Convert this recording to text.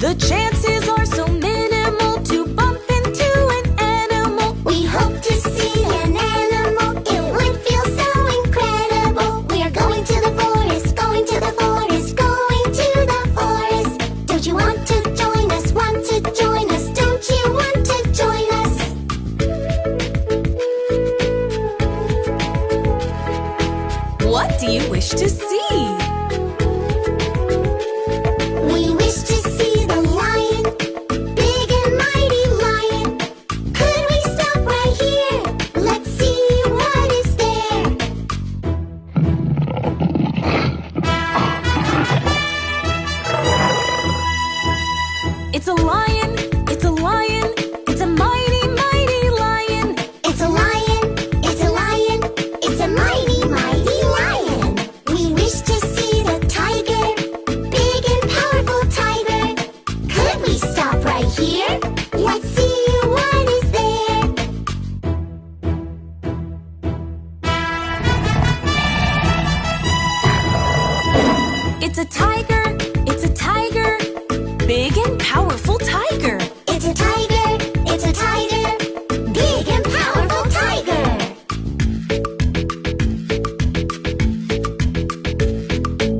The chances are so minimal to bump into an animal. We hope to see an animal. It would feel so incredible. We are going to the forest, going to the forest, going to the forest. Don't you want to join us? Want to join us? Don't you want to join us? What do you wish to see? We wish to see the lion, big and mighty lion. Could we stop right here? Let's see what is there. It's a lion, it's a lion, it's a mighty, mighty lion. It's a lion, it's a lion, it's a mighty, mighty lion. We wish to see the tiger, big and powerful tiger. Could we stop right here? Let's see what is there. It's a tiger,